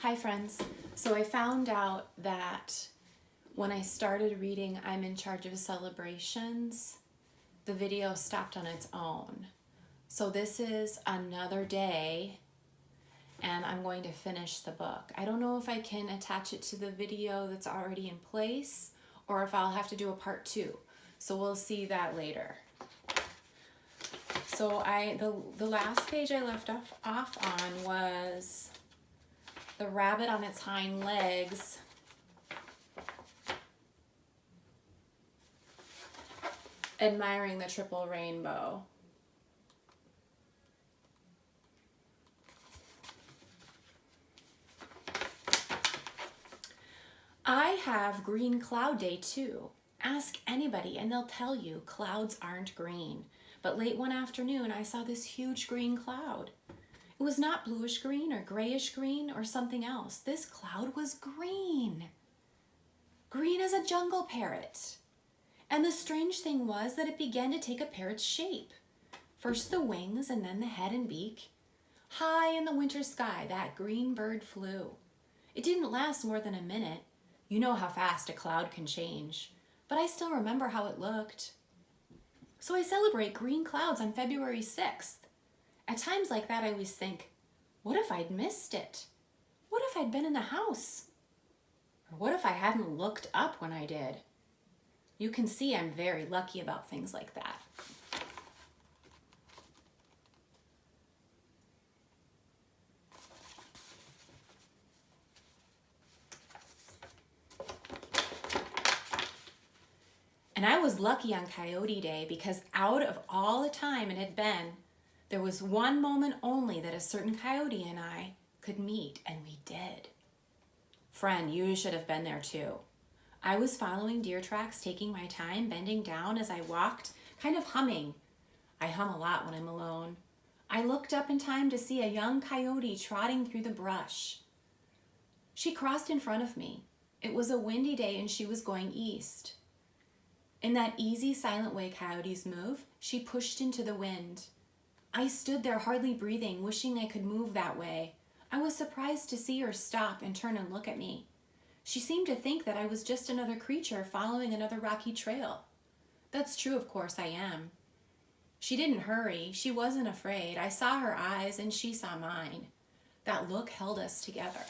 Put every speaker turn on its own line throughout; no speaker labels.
Hi friends. So I found out that when I started reading I'm in Charge of Celebrations, the video stopped on its own. So this is another day and I'm going to finish the book. I don't know if I can attach it to the video that's already in place or if I'll have to do a part 2. So we'll see that later. So the last page I left off on was the rabbit on its hind legs admiring the triple rainbow. I have green cloud day too. Ask anybody and they'll tell you clouds aren't green. But late one afternoon I saw this huge green cloud. It was not bluish green or grayish green or something else. This cloud was green. Green as a jungle parrot. And the strange thing was that it began to take a parrot's shape. First the wings and then the head and beak. High in the winter sky, that green bird flew. It didn't last more than a minute. You know how fast a cloud can change. But I still remember how it looked. So I celebrate green clouds on February 6th. At times like that, I always think, what if I'd missed it? What if I'd been in the house? Or what if I hadn't looked up when I did? You can see I'm very lucky about things like that. And I was lucky on Coyote Day because out of all the time it had been, there was one moment only that a certain coyote and I could meet, and we did. Friend, you should have been there too. I was following deer tracks, taking my time, bending down as I walked, kind of humming. I hum a lot when I'm alone. I looked up in time to see a young coyote trotting through the brush. She crossed in front of me. It was a windy day and she was going east. In that easy, silent way coyotes move, she pushed into the wind. I stood there hardly breathing, wishing I could move that way. I was surprised to see her stop and turn and look at me. She seemed to think that I was just another creature following another rocky trail. That's true, of course, I am. She didn't hurry. She wasn't afraid. I saw her eyes and she saw mine. That look held us together.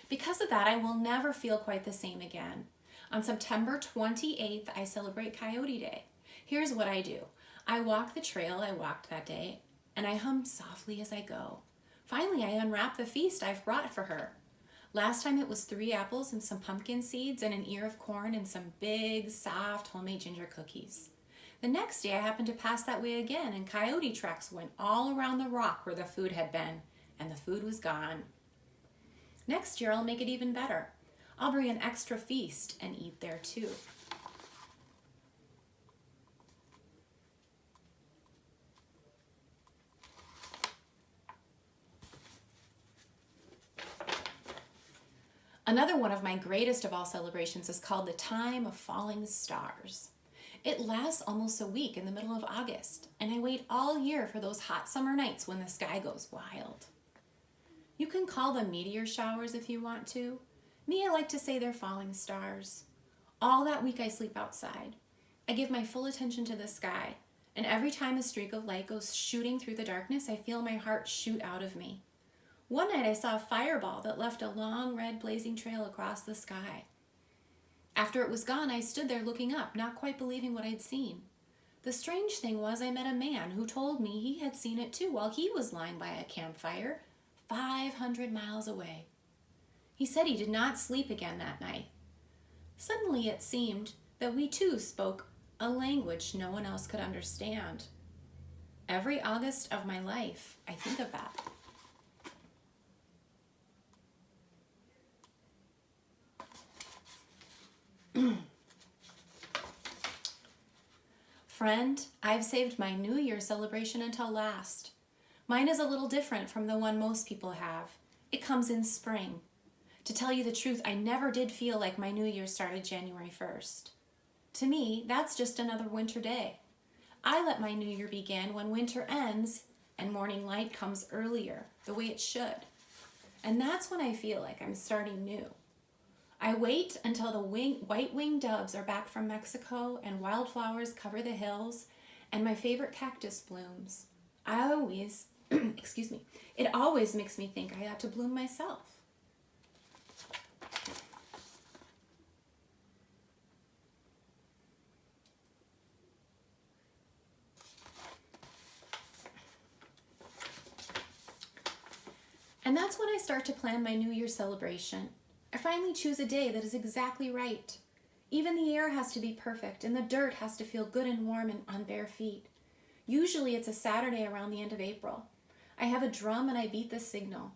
Because of that, I will never feel quite the same again. On September 28th, I celebrate Coyote Day. Here's what I do. I walk the trail I walked that day, and I hum softly as I go. Finally, I unwrap the feast I've brought for her. Last time it was 3 apples and some pumpkin seeds and an ear of corn and some big, soft, homemade ginger cookies. The next day, I happened to pass that way again, and coyote tracks went all around the rock where the food had been, and the food was gone. Next year, I'll make it even better. I'll bring an extra feast and eat there too. Another one of my greatest of all celebrations is called the Time of Falling Stars. It lasts almost a week in the middle of August, and I wait all year for those hot summer nights when the sky goes wild. You can call them meteor showers if you want to. Me, I like to say they're falling stars. All that week I sleep outside. I give my full attention to the sky, and every time a streak of light goes shooting through the darkness, I feel my heart shoot out of me. One night I saw a fireball that left a long red blazing trail across the sky. After it was gone, I stood there looking up, not quite believing what I'd seen. The strange thing was I met a man who told me he had seen it too while he was lying by a campfire 500 miles away. He said he did not sleep again that night. Suddenly it seemed that we too spoke a language no one else could understand. Every August of my life, I think of that. Friend, I've saved my New Year celebration until last. Mine is a little different from the one most people have. It comes in spring. To tell you the truth, I never did feel like my New Year started January 1st. To me, that's just another winter day. I let my new year begin when winter ends and morning light comes earlier, the way it should. And that's when I feel like I'm starting new. I wait until the white-winged doves are back from Mexico and wildflowers cover the hills and my favorite cactus blooms. I always, excuse me, it always makes me think I ought to bloom myself. And that's when I start to plan my New Year celebration. I finally choose a day that is exactly right. Even the air has to be perfect and the dirt has to feel good and warm and on bare feet. Usually it's a Saturday around the end of April. I have a drum and I beat the signal.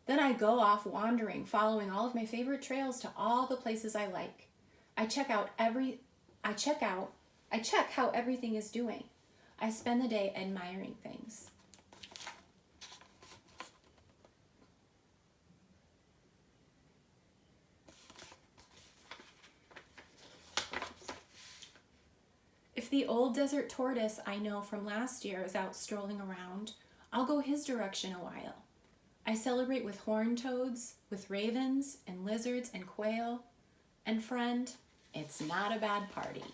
Then I go off wandering, following all of my favorite trails to all the places I like. I check how everything is doing. I spend the day admiring things. If the old desert tortoise I know from last year is out strolling around, I'll go his direction a while. I celebrate with horned toads, with ravens and lizards and quail. And friend, it's not a bad party.